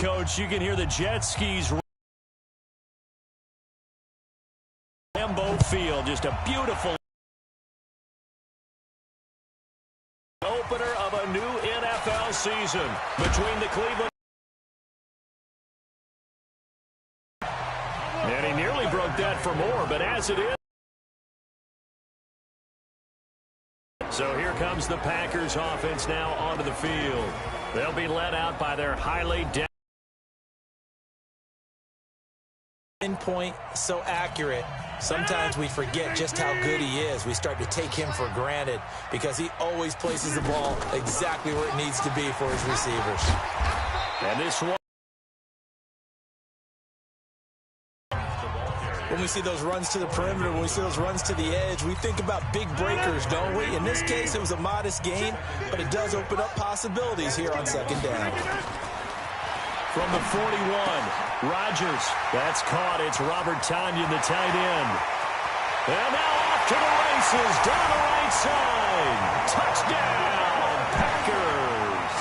Coach, you can hear the jet skis. Lambeau Field, just a beautiful opener of a new NFL season between the Cleveland. And he nearly broke that for more, but as it is. So here comes the Packers offense now onto the field. They'll be led out by their highly pinpoint, so accurate. Sometimes we forget just how good he is. We start to take him for granted because he always places the ball exactly where it needs to be for his receivers. And this one. When we see those runs to the perimeter, when we see those runs to the edge, we think about big breakers, don't we? In this case, it was a modest gain, but it does open up possibilities here on second down. From the 41, Rodgers. That's caught. It's Robert Tonyan, the tight end. And now off to the races, down the right side. Touchdown, Packers.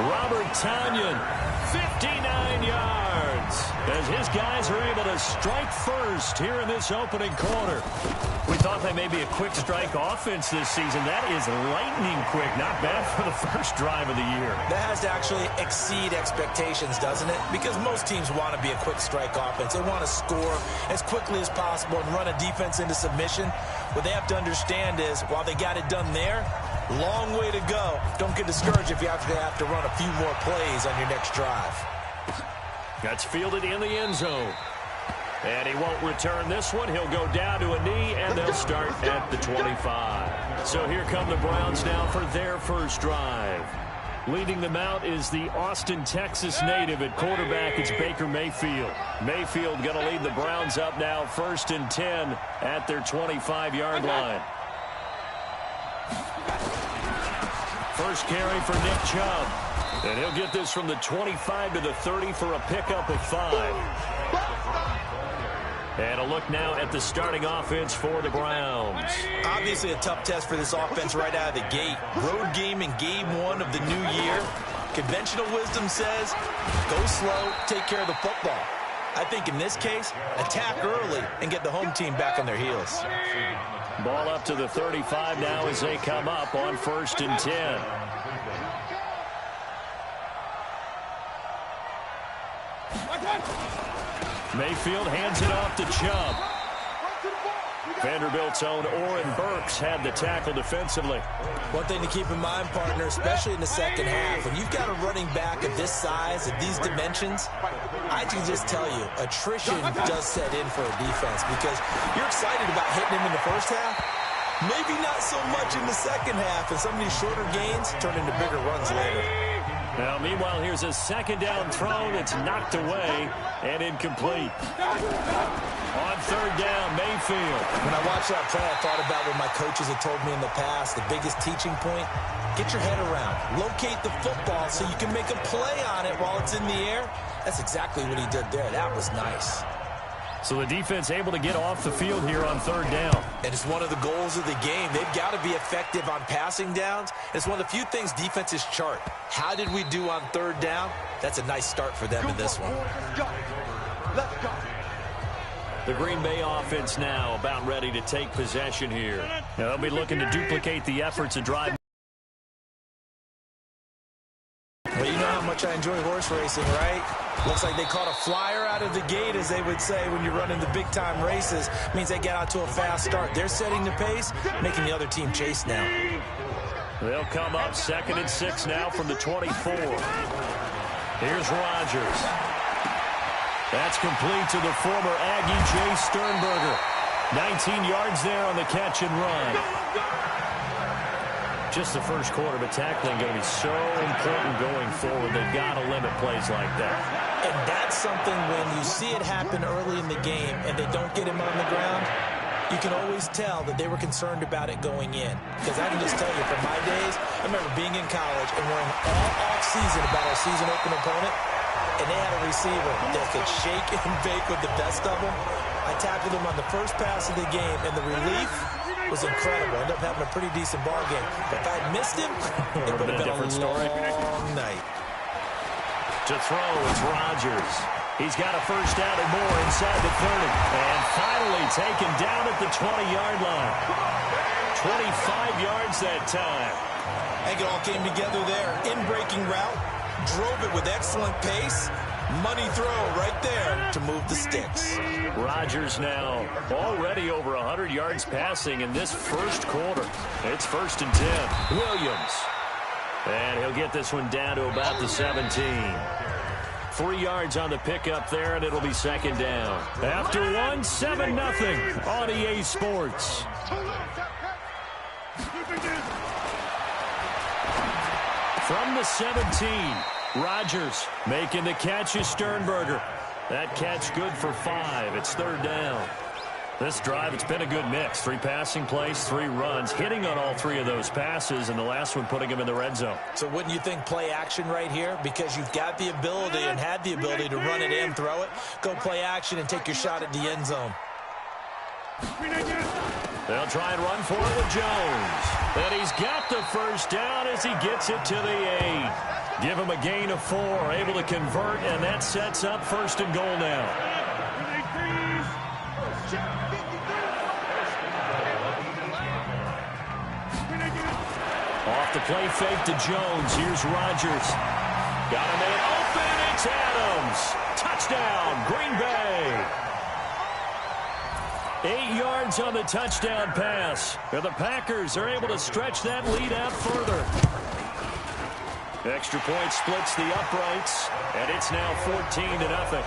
Robert Tonyan, 59 yards. As his guys are able to strike first here in this opening quarter. We thought they may be a quick strike offense this season. That is lightning quick. Not bad for the first drive of the year. That has to actually exceed expectations, doesn't it? Because most teams want to be a quick strike offense. They want to score as quickly as possible and run a defense into submission. What they have to understand is, while they got it done there, long way to go. Don't get discouraged if you have to run a few more plays on your next drive. That's fielded in the end zone. And he won't return this one. He'll go down to a knee, and they'll start at the 25. So here come the Browns now for their first drive. Leading them out is the Austin, Texas native. At quarterback, it's Baker Mayfield. Mayfield going to lead the Browns up now, 1st and 10 at their 25-yard line. First carry for Nick Chubb. And he'll get this from the 25 to the 30 for a pickup of 5. And a look now at the starting offense for the Browns. Obviously a tough test for this offense right out of the gate. Road game in game 1 of the new year. Conventional wisdom says, go slow, take care of the football. I think in this case, attack early and get the home team back on their heels. Ball up to the 35 now as they come up on 1st and 10. Mayfield hands it off to Chubb. Vanderbilt's own Oren Burks had the tackle defensively. One thing to keep in mind, partner, especially in the second half, when you've got a running back of this size, of these dimensions, I can just tell you, attrition does set in for a defense because you're excited about hitting him in the first half. Maybe not so much in the second half, and some of these shorter gains turn into bigger runs later. Now, meanwhile, here's a second down throw that's knocked away and incomplete. On 3rd down, Mayfield. When I watched that play, I thought about what my coaches had told me in the past. The biggest teaching point, get your head around. Locate the football so you can make a play on it while it's in the air. That's exactly what he did there. That was nice. So the defense able to get off the field here on 3rd down. And it's one of the goals of the game. They've got to be effective on passing downs. It's one of the few things defenses chart. How did we do on 3rd down? That's a nice start for them in this one. Let's go. The Green Bay offense now about ready to take possession here. Now they'll be looking to duplicate the efforts to drive. Well, you know how much I enjoy horse racing, right? Looks like they caught a flyer out of the gate, as they would say when you're running the big-time races. Means they get out to a fast start. They're setting the pace, making the other team chase now. They'll come up 2nd and 6 now from the 24. Here's Rodgers. That's complete to the former Aggie, Jay Sternberger. 19 yards there on the catch and run. Just the first quarter, but tackling going to be so important going forward. They've got to limit plays like that. And that's something when you see it happen early in the game and they don't get him on the ground, you can always tell that they were concerned about it going in. Because I can just tell you, from my days, I remember being in college and worrying all off-season about our season-opening opponent, and they had a receiver that could shake and bake with the best of them. I tackled him on the first pass of the game, and the relief was incredible. Ended up having a pretty decent ball game. But if I had missed him, it would have been a different story. Long night. To throw, it's Rodgers. He's got a first down and more inside the 30. And finally taken down at the 20-yard line. 25 yards that time. I think it all came together there. In-breaking route, drove it with excellent pace. Money throw right there to move the sticks. Rodgers now already over 100 yards passing in this first quarter. It's 1st and 10. Williams. And he'll get this one down to about the 17. 3 yards on the pickup there, and it'll be 2nd down. After 1, 7-0 on EA Sports. From the 17, Rodgers making the catch is Sternberger. That catch good for 5. It's 3rd down. This drive, it's been a good mix. 3 passing plays, 3 runs, hitting on all 3 of those passes, and the last one putting him in the red zone. So wouldn't you think play action right here? Because you've got the ability and had the ability to run it and throw it. Go play action and take your shot at the end zone. They'll try and run for it with Jones. And he's got the first down as he gets it to the 8. Give him a gain of 4, able to convert, and that sets up 1st and goal now. Off the play fake to Jones. Here's Rodgers. Got a man open. It's Adams. Touchdown, Green Bay. 8 yards on the touchdown pass. And the Packers are able to stretch that lead out further. Extra point splits the uprights, and it's now 14-0.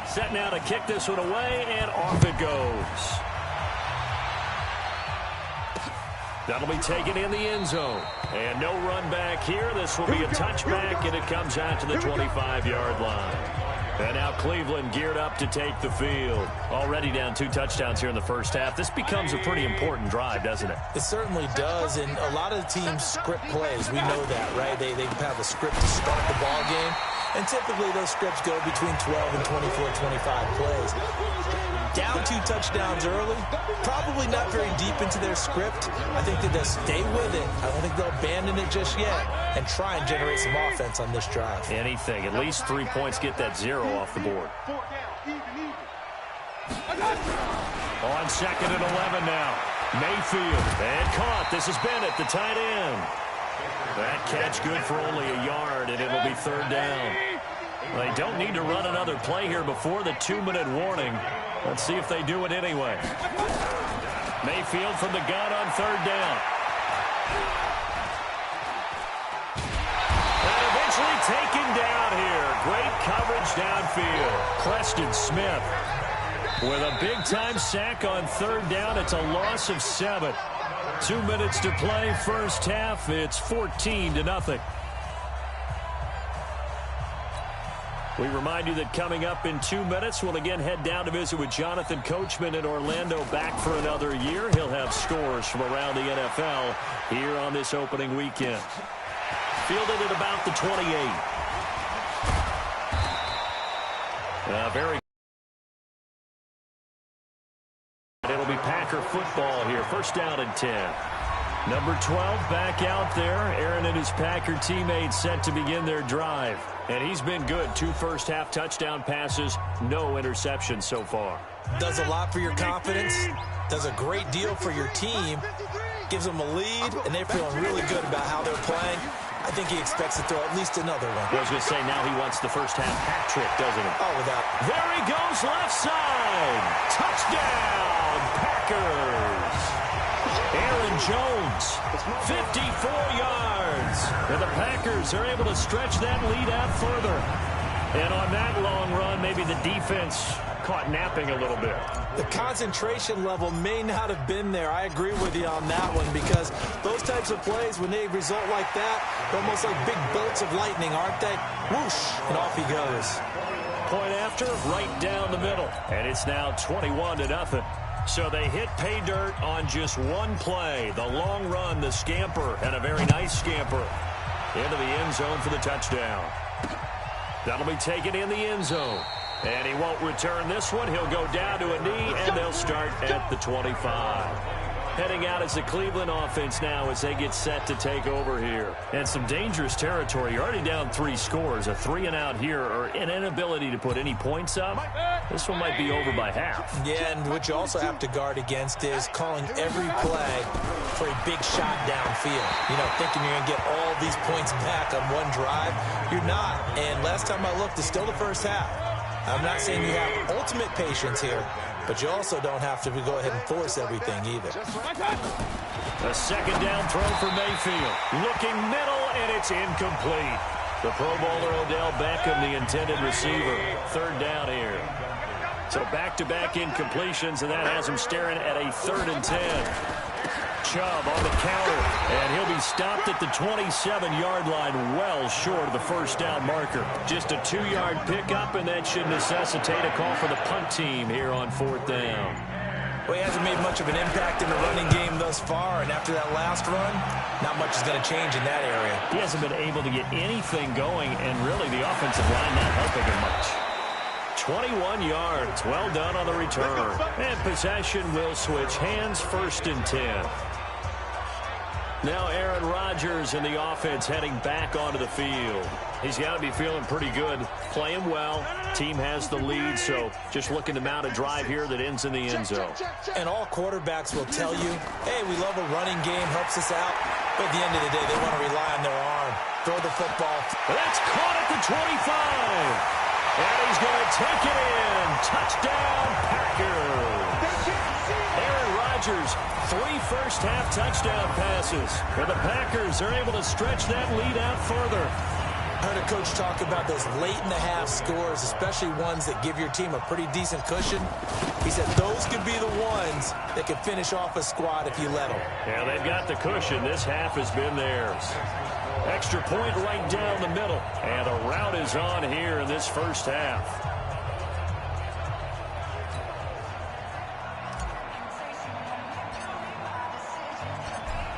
Set now to kick this one away, and off it goes. That'll be taken in the end zone. And no run back here. This will be a touchback, and it comes out to the 25-yard line. And now Cleveland geared up to take the field. Already down 2 touchdowns here in the first half. This becomes a pretty important drive, doesn't it? It certainly does, and a lot of the teams script plays. We know that, right? They have a script to start the ball game, and typically those scripts go between 12 and 24, 25 plays. Down 2 touchdowns early, probably not very deep into their script. I think that they'll stay with it. I don't think they'll abandon it just yet and try and generate some offense on this drive. Anything. At least 3 points, get that 0 off the board. On 2nd and 11 now. Mayfield. And caught. This is Bennett, the tight end. That catch good for only a yard, and it'll be 3rd down. They don't need to run another play here before the 2-minute warning. Let's see if they do it anyway. Mayfield from the gun on 3rd down. And eventually taken down here. Great coverage downfield. Preston Smith with a big-time sack on 3rd down. It's a loss of 7. 2 minutes to play, first half. It's 14-0. We remind you that coming up in 2 minutes, we'll again head down to visit with Jonathan Coachman in Orlando, back for another year. He'll have scores from around the NFL here on this opening weekend. Fielded at about the 28. Very. It'll be Packer football here. First down and 10. Number 12 back out there. Aaron and his Packer teammates set to begin their drive. And he's been good. 2 first-half touchdown passes, no interceptions so far. Does a lot for your confidence. Does a great deal for your team. Gives them a lead, and they're feeling really good about how they're playing. I think he expects to throw at least another one. I was going to say, now he wants the first-half hat trick, doesn't he? Oh, without. There he goes, left side. Touchdown, Packers. Aaron Jones, 54 yards. And the Packers are able to stretch that lead out further. And on that long run, maybe the defense caught napping a little bit. The concentration level may not have been there. I agree with you on that one, because those types of plays, when they result like that, they're almost like big bolts of lightning, aren't they? Whoosh, and off he goes. Point after, right down the middle. And it's now 21-0. So they hit pay dirt on just one play. The long run, the scamper, and a very nice scamper into the end zone for the touchdown. That'll be taken in the end zone. And he won't return this one. He'll go down to a knee, and they'll start at the 25. Heading out as the Cleveland offense now as they get set to take over here. And some dangerous territory. You're already down 3 scores. A 3-and-out here or an inability to put any points up. This one might be over by half. Yeah, and what you also have to guard against is calling every play for a big shot downfield. You know, thinking you're going to get all these points back on one drive. You're not. And last time I looked, it's still the first half. I'm not saying you have ultimate patience here, but you also don't have to go ahead and force everything either. A second down throw for Mayfield. Looking middle, and it's incomplete. The Pro Bowler Odell Beckham, the intended receiver. Third down here. So back-to-back incompletions, and that has him staring at a 3rd and 10. Chubb on the counter, and he'll be stopped at the 27-yard line, well short of the first down marker. Just a 2-yard pickup, and that should necessitate a call for the punt team here on 4th down. Well, he hasn't made much of an impact in the running game thus far, and after that last run, not much is going to change in that area. He hasn't been able to get anything going, and really the offensive line not helping him much. 21 yards, well done on the return. And possession will switch hands, 1st and 10. Now Aaron Rodgers in the offense heading back onto the field. He's got to be feeling pretty good, playing well. Team has the lead, so just looking to mount a drive here that ends in the end zone. And all quarterbacks will tell you, hey, we love a running game, helps us out. But at the end of the day, they want to rely on their arm. Throw the football. That's caught at the 25. And he's going to take it in. Touchdown, Packers. Aaron Rodgers, 3 first-half touchdown passes. For the Packers, they're able to stretch that lead out further. I heard a coach talk about those late-in-the-half scores, especially ones that give your team a pretty decent cushion. He said those could be the ones that could finish off a squad if you let them. Yeah, they've got the cushion. This half has been theirs. Extra point right down the middle. And a rout is on here in this first half.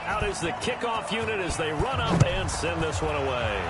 Out is the kickoff unit as they run up and send this one away.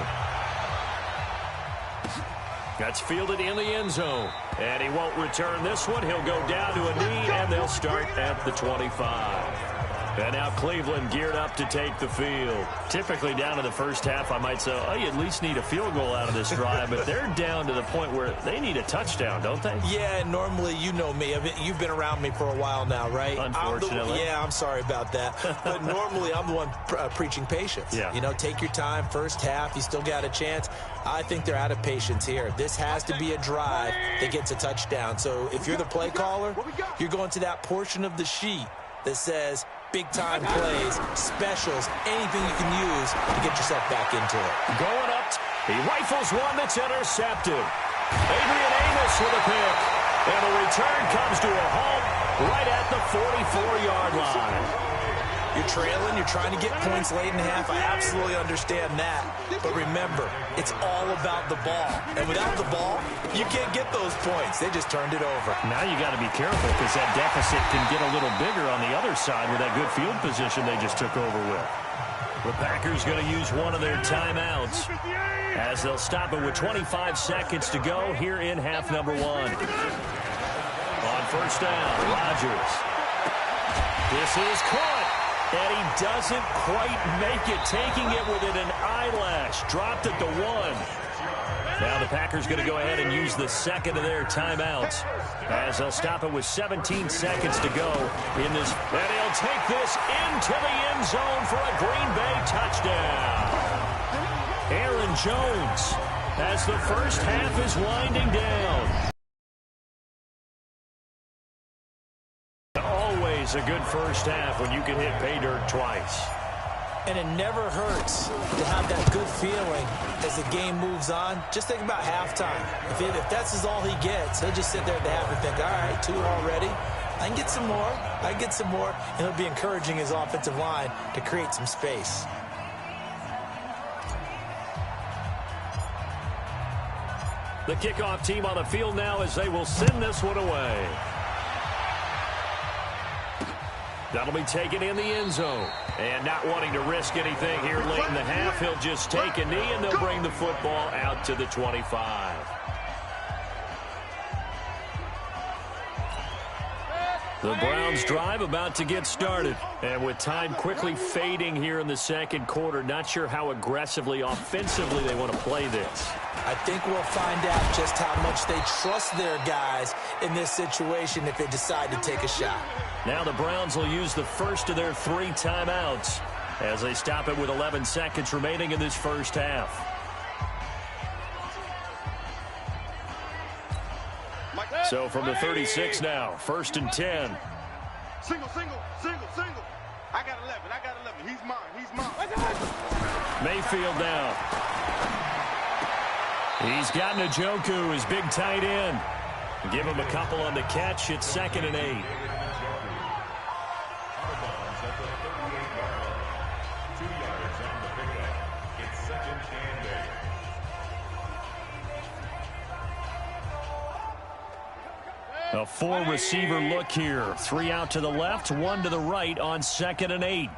That's fielded in the end zone. And he won't return this one. He'll go down to a knee, and they'll start at the 25. And now Cleveland geared up to take the field. Typically down to the first half, I might say, oh, you at least need a field goal out of this drive. But they're down to the point where they need a touchdown, don't they? Yeah, normally, you know me. You've been around me for a while now, right? Unfortunately. I'm sorry about that. But normally, I'm the one preaching patience. Yeah. You know, take your time. First half, you still got a chance. I think they're out of patience here. This has to be a drive that gets a touchdown. So if you're the play caller, you're going to that portion of the sheet that says big-time plays, specials, anything you can use to get yourself back into it. Going up, he rifles one that's intercepted. Adrian Amos with a pick. And the return comes to a halt right at the 44-yard line. You're trailing, you're trying to get points late in half. I absolutely understand that. But remember, it's all about the ball. And without the ball, you can't get those points. They just turned it over. Now you got to be careful because that deficit can get a little bigger on the other side with that good field position they just took over with. The Packers going to use one of their timeouts as they'll stop it with 25 seconds to go here in half number 1. On first down, Rodgers. This is caught. And he doesn't quite make it, taking it within an eyelash. Dropped at the 1. Now the Packers going to go ahead and use the second of their timeouts as they'll stop it with 17 seconds to go in this. And he'll take this into the end zone for a Green Bay touchdown. Aaron Jones as the first half is winding down. Always a good first half when you can hit pay dirt twice. And it never hurts to have that good feeling as the game moves on. Just think about halftime. If that's all he gets, he'll just sit there at the half and think, all right, 2 already. I can get some more. I can get some more. And he'll be encouraging his offensive line to create some space. The kickoff team on the field now as they will send this one away. That'll be taken in the end zone. And not wanting to risk anything here late in the half, he'll just take a knee and they'll bring the football out to the 25. The Browns drive about to get started. And with time quickly fading here in the second quarter, not sure how aggressively, offensively they want to play this. I think we'll find out just how much they trust their guys in this situation if they decide to take a shot. Now the Browns will use the first of their 3 timeouts as they stop it with 11 seconds remaining in this first half. So from the 36 now, 1st and 10. Single. I got 11. He's mine. Mayfield now. He's got Njoku, his big tight end. Give him a couple on the catch. It's 2nd and 8. A 4-receiver look here. 3 out to the left, 1 to the right on 2nd and 8.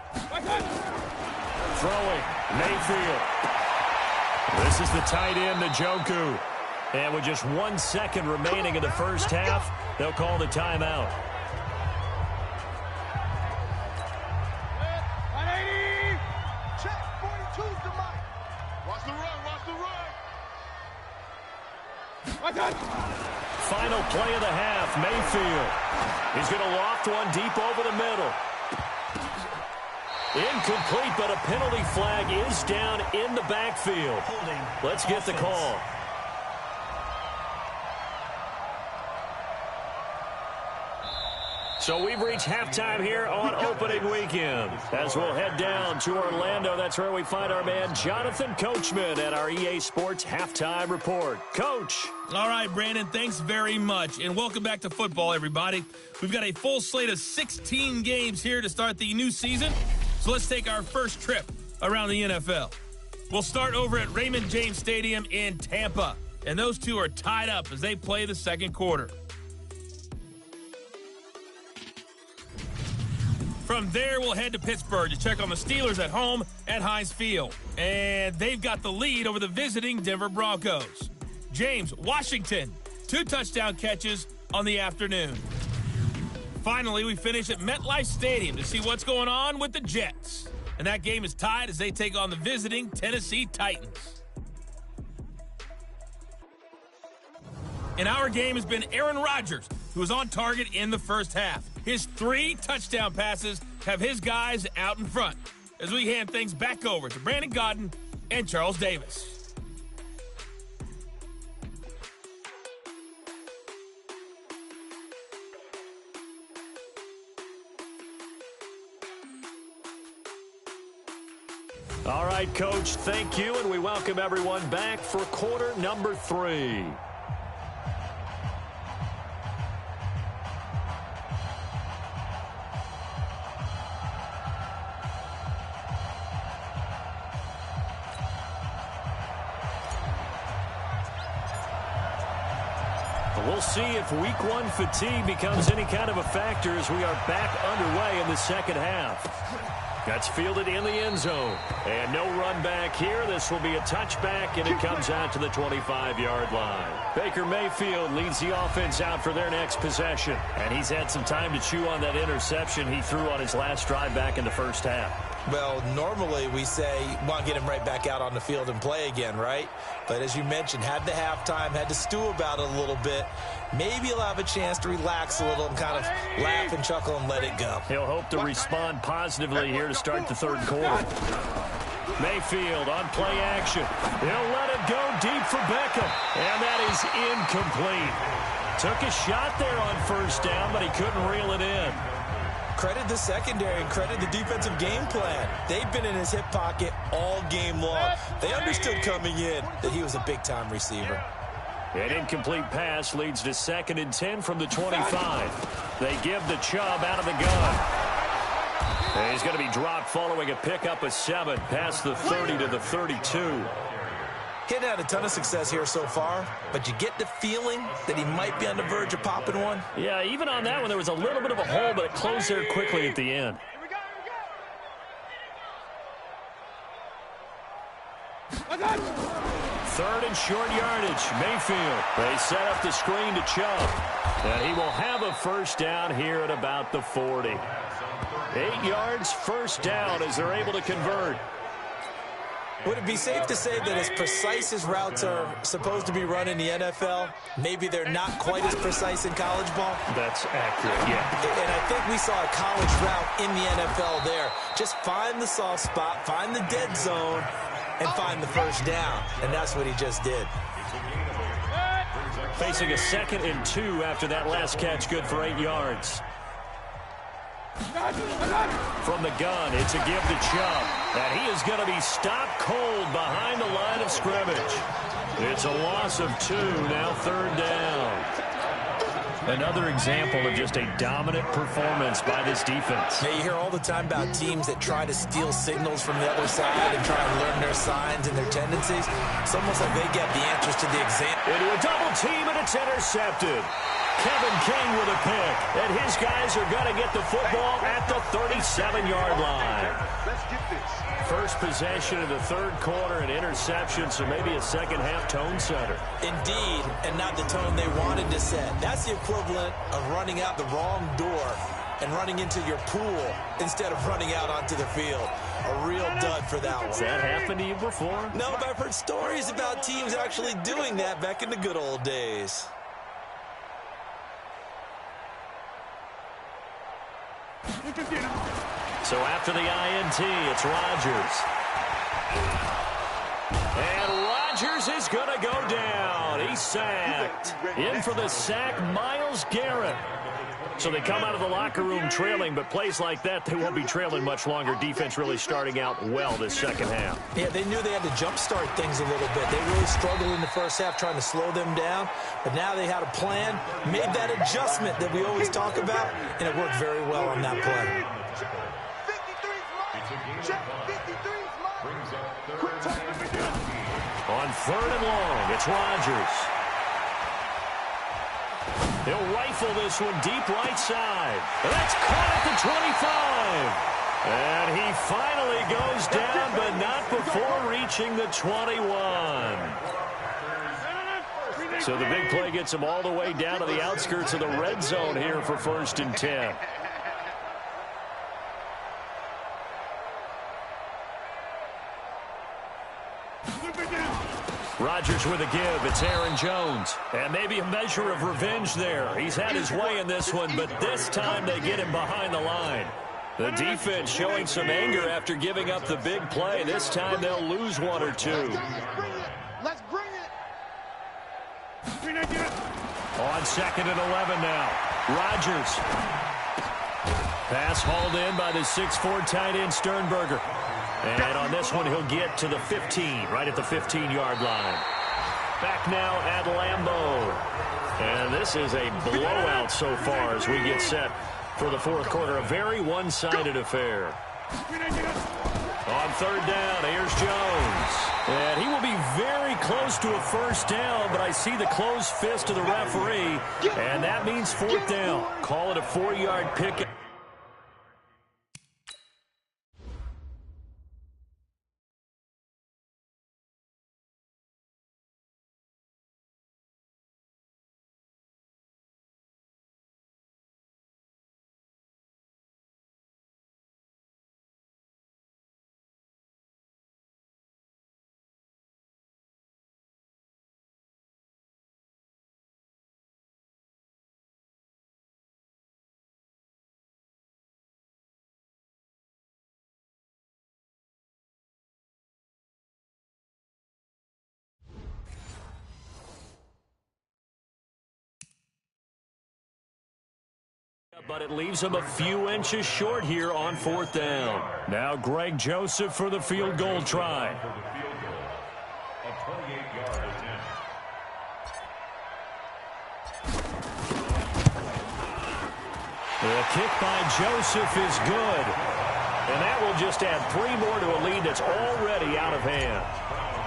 Throwing, Mayfield. This is the tight end, Njoku. And with just 1 second remaining in the first half, they'll call the timeout. Check, 42's the mic. Watch the run. Final play of the half, Mayfield. He's going to loft one deep over the middle. Incomplete, but a penalty flag is down in the backfield. Let's get the call. So we've reached halftime here on opening weekend. As we'll head down to Orlando, that's where we find our man Jonathan Coachman at our EA Sports Halftime Report. Coach. All right, Brandon, thanks very much. And welcome back to football, everybody. We've got a full slate of 16 games here to start the new season. So let's take our first trip around the NFL. We'll start over at Raymond James Stadium in Tampa. And those two are tied up as they play the second quarter. From there, we'll head to Pittsburgh to check on the Steelers at home at Heinz Field. And they've got the lead over the visiting Denver Broncos. James Washington, 2 touchdown catches on the afternoon. Finally, we finish at MetLife Stadium to see what's going on with the Jets. And that game is tied as they take on the visiting Tennessee Titans. In our game has been Aaron Rodgers, who was on target in the first half. His 3 touchdown passes have his guys out in front as we hand things back over to Brandon Godden and Charles Davis. All right, Coach, thank you, and we welcome everyone back for quarter number 3. We'll see if week 1 fatigue becomes any kind of a factor as we are back underway in the second half. That's fielded in the end zone. And no run back here. This will be a touchback, and it comes out to the 25-yard line. Baker Mayfield leads the offense out for their next possession. And he's had some time to chew on that interception he threw on his last drive back in the first half. Well, normally we say, want to get him right back out on the field and play again, right? But as you mentioned, had the halftime, had to stew about it a little bit. Maybe he'll have a chance to relax a little and kind of laugh and chuckle and let it go. He'll hope to respond positively here to start the third quarter. Mayfield on play action. He'll let it go deep for Beckham. And that is incomplete. Took a shot there on first down, but he couldn't reel it in. Credit the secondary and credit the defensive game plan. They've been in his hip pocket all game long. They understood coming in that he was a big-time receiver. An incomplete pass leads to 2nd and 10 from the 25. They give the Chubb out of the gun. And he's going to be dropped following a pickup of 7 past the 30 to the 32. He'd had a ton of success here so far, but you get the feeling that he might be on the verge of popping one. Yeah, even on that one, there was a little bit of a hole, but it closed there quickly at the end. third and short yardage. Mayfield. They set up the screen to Chubb. And he will have a first down here at about the 40. 8 yards, first down as they're able to convert. Would it be safe to say that as precise as routes are supposed to be run in the NFL, maybe they're not quite as precise in college ball? That's accurate, yeah. And I think we saw a college route in the NFL there. Just find the soft spot, find the dead zone, and find the first down. And that's what he just did. Facing a 2nd and 2 after that last catch, good for 8 yards. From the gun, it's a give to Chubb. And he is going to be stopped cold behind the line of scrimmage. It's a loss of 2, now 3rd down. Another example of just a dominant performance by this defense. Yeah, you hear all the time about teams that try to steal signals from the other side and try to learn their signs and their tendencies. It's almost like they get the answers to the exam. Into a double team, and it's intercepted. Kevin King with a pick, and his guys are going to get the football at the 37-yard line. Let's get this. First possession of the 3rd quarter, an interception, so maybe a second-half tone setter. Indeed, and not the tone they wanted to set. That's the equivalent of running out the wrong door and running into your pool instead of running out onto the field. A real dud for that one. Has that happened to you before? No, but I've heard stories about teams actually doing that back in the good old days. So after the INT, it's Rodgers. And Rodgers is going to go down. He's sacked. In for the sack, Myles Garrett. So they come out of the locker room trailing, but plays like that, they won't be trailing much longer. Defense really starting out well this second half. Yeah, they knew they had to jumpstart things a little bit. They really struggled in the first half trying to slow them down, but now they had a plan, made that adjustment that we always talk about, and it worked very well on that play. 53's mine. Check 53's mine. Quick time. On 3rd and long, it's Rodgers. He'll rifle this one deep right side. And that's caught at the 25. And he finally goes down, but not before reaching the 21. So the big play gets him all the way down to the outskirts of the red zone here for 1st and 10. Rodgers with a give. It's Aaron Jones. And maybe a measure of revenge there. He's had his way in this one, but this time they get him behind the line. The defense showing some anger after giving up the big play. This time they'll lose 1 or 2. Let's bring it. On 2nd and 11 now. Rodgers. Pass hauled in by the 6'4" tight end Sternberger. And on this one, he'll get to the 15, right at the 15-yard line. Back now at Lambeau. And this is a blowout so far as we get set for the 4th quarter. A very one-sided affair. On 3rd down, here's Jones. And he will be very close to a first down, but I see the closed fist of the referee, and that means 4th down. Call it a 4-yard pick. But it leaves him a few inches short here on 4th down. Now Greg Joseph for the field goal try. The kick by Joseph is good. And that will just add 3 more to a lead that's already out of hand.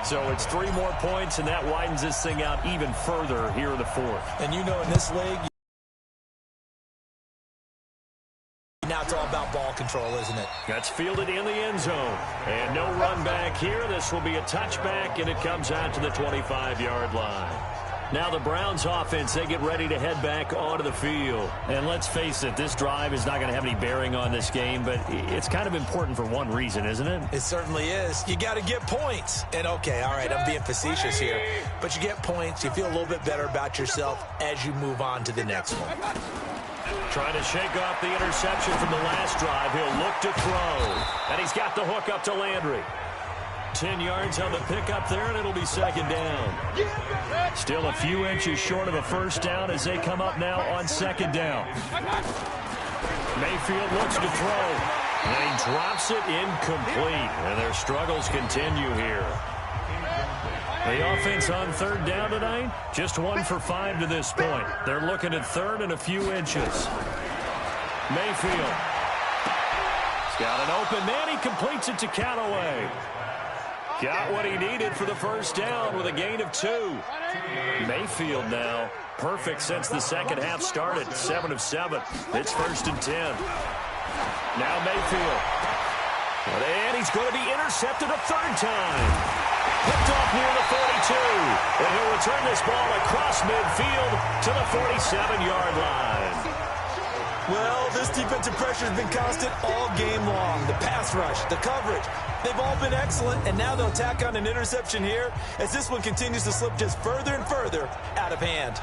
So it's 3 more points, and that widens this thing out even further here in the 4th. And you know in this league, now it's all about ball control, isn't it? That's fielded in the end zone. And no run back here. This will be a touchback, and it comes out to the 25-yard line. Now the Browns offense, they get ready to head back onto the field. And let's face it, this drive is not going to have any bearing on this game, but it's kind of important for one reason, isn't it? It certainly is. You got to get points. And okay, all right, I'm being facetious here, but you get points, you feel a little bit better about yourself as you move on to the next one. Trying to shake off the interception from the last drive. He'll look to throw. And he's got the hook up to Landry. 10 yards on the pickup there, and it'll be second down. Still a few inches short of a first down as they come up now on second down. Mayfield looks to throw, and he drops it incomplete. And their struggles continue here. The offense on third down tonight, just 1 for 5 to this point. They're looking at third and a few inches. Mayfield. He's got an open man. He completes it to Callaway. Got what he needed for the first down with a gain of 2. Mayfield now perfect since the second half started. 7 of 7. It's first and 10. Now Mayfield. And he's going to be intercepted a third time. Picked off near the 42. And he'll return this ball across midfield to the 47-yard line. Well, this defensive pressure has been constant all game long. The pass rush, the coverage, they've all been excellent, and now they'll tack on an interception here as this one continues to slip just further and further out of hand.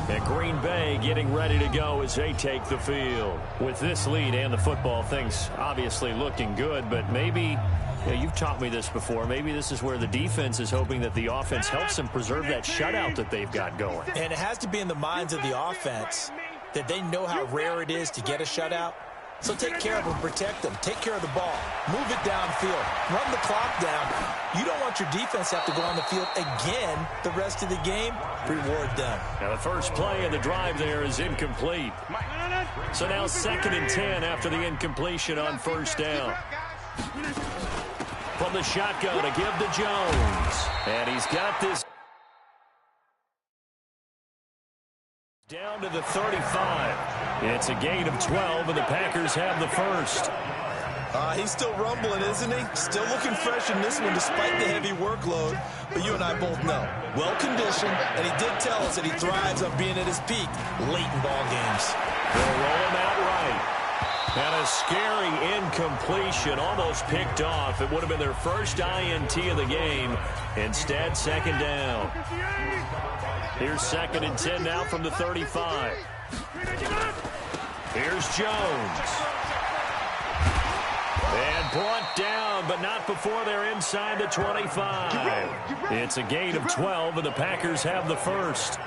And Green Bay getting ready to go as they take the field. With this lead and the football, things obviously looking good, but maybe... Yeah, you've taught me this before. Maybe this is where the defense is hoping that the offense helps them preserve that shutout that they've got going. And it has to be in the minds of the offense that they know how rare it is to get a shutout. So take care of them, protect them, take care of the ball, move it downfield, run the clock down. You don't want your defense to have to go on the field again the rest of the game. Reward them. Now the first play of the drive there is incomplete. So now second and 10 after the incompletion on first down. From the shotgun to give to Jones. And he's got this down to the 35. It's a gain of 12, and the Packers have the first. He's still rumbling, isn't he? Still looking fresh in this one despite the heavy workload. But you and I both know, well-conditioned, and he did tell us that he thrives on being at his peak late in ball games. They'll roll him out right. And a scary incompletion, almost picked off. It would have been their first INT of the game. Instead, second down. Here's second and 10 now from the 35. Here's Jones. And brought down, but not before they're inside the 25. It's a gain of 12, and the Packers have the first.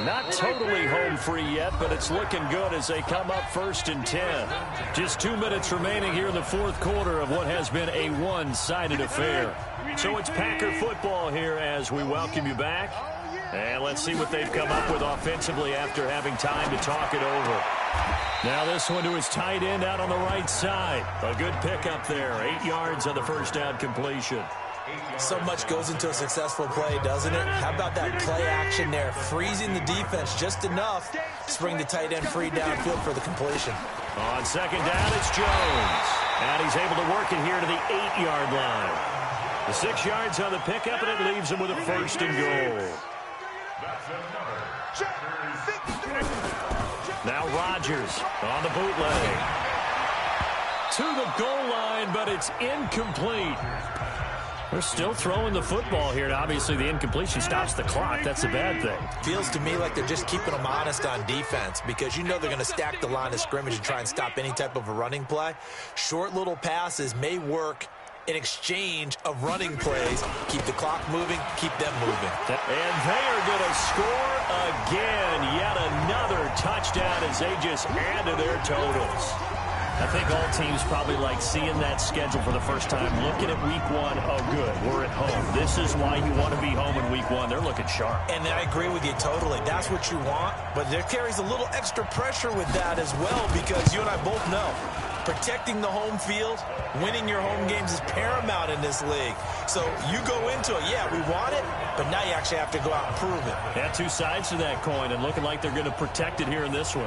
Not totally home free yet, but it's looking good as they come up first and 10. Just 2 minutes remaining here in the fourth quarter of what has been a one-sided affair. So it's Packer football here as we welcome you back. And let's see what they've come up with offensively after having time to talk it over. Now this one to his tight end out on the right side. A good pickup there. 8 yards on the first down completion. So much goes into a successful play, doesn't it? How about that play action there? Freezing the defense just enough to bring the tight end free downfield for the completion. On second down, it's Jones. And he's able to work it here to the 8-yard line. The 6 yards on the pickup, and it leaves him with a first and goal. Now Rodgers on the bootleg. To the goal line, but it's incomplete. They're still throwing the football here, and obviously the incompletion stops the clock. That's a bad thing. Feels to me like they're just keeping them honest on defense because you know they're going to stack the line of scrimmage and try and stop any type of a running play. Short little passes may work in exchange of running plays. Keep the clock moving, keep them moving. And they are going to score again. Yet another touchdown as they just add to their totals. I think all teams probably like seeing that schedule for the first time, looking at week one. Oh, good, we're at home. This is why you want to be home in week one. They're looking sharp. And I agree with you totally. That's what you want, but there carries a little extra pressure with that as well because you and I both know Protecting the home field, winning your home games is paramount in this league. So you go into it, yeah, we want it, but now you actually have to go out and prove it. Yeah, two sides to that coin, and looking like they're going to protect it here in this one.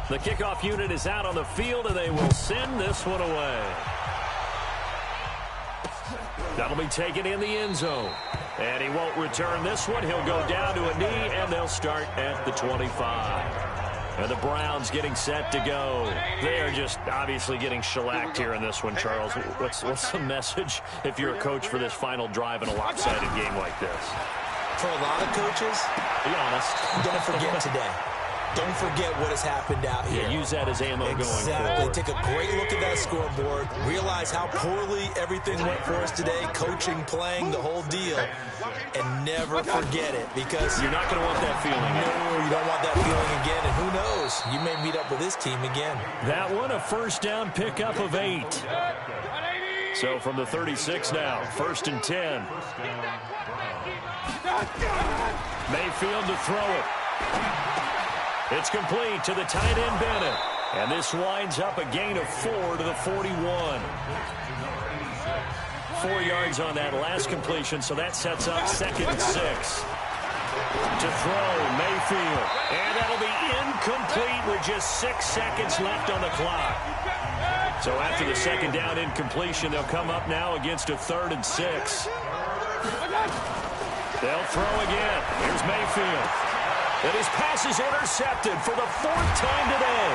The kickoff unit is out on the field, and they will send this one away. That'll be taken in the end zone. And he won't return this one. He'll go down to a knee, and they'll start at the 25. And the Browns getting set to go. They are just obviously getting shellacked here in this one, Charles. What's the message if you're a coach for this final drive in a lopsided game like this? For a lot of coaches, be honest, don't forget today. Don't forget what has happened out here. Yeah, use that as ammo going forward. Exactly. Take a great look at that scoreboard. Realize how poorly everything went for us today. Coaching, playing, the whole deal. And never forget it, because you're not going to want that feeling. No, you don't want that feeling again. And who knows? You may meet up with this team again. That one, a first down pickup of 8. So from the 36 now, 1st and 10. Mayfield to throw it. It's complete to the tight end, Bennett. And this winds up a gain of 4 to the 41. 4 yards on that last completion, so that sets up 2nd and 6. To throw, Mayfield. And that'll be incomplete with just 6 seconds left on the clock. So after the 2nd down incompletion, they'll come up now against a 3rd and 6. They'll throw again. Here's Mayfield. And his pass is intercepted for the 4th time today.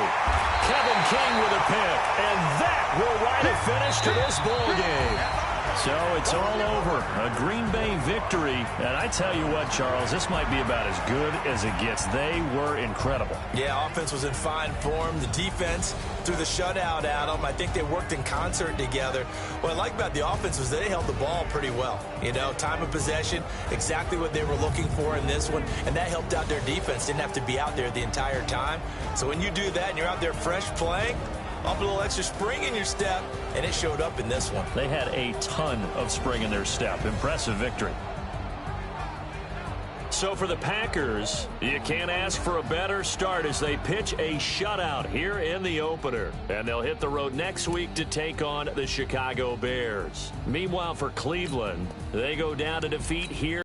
Kevin King with a pick. And that will write a finish to this ball game. So it's all over. A Green Bay victory. And I tell you what, Charles, this might be about as good as it gets. They were incredible. Yeah, offense was in fine form. The defense threw the shutout at them. I think they worked in concert together. What I like about the offense was they held the ball pretty well. You know, time of possession, exactly what they were looking for in this one. And that helped out their defense. Didn't have to be out there the entire time. So when you do that and you're out there fresh playing, up a little extra spring in your step, and it showed up in this one. They had a ton of spring in their step. Impressive victory. So for the Packers, you can't ask for a better start as they pitch a shutout here in the opener. And they'll hit the road next week to take on the Chicago Bears. Meanwhile, for Cleveland, they go down to defeat here.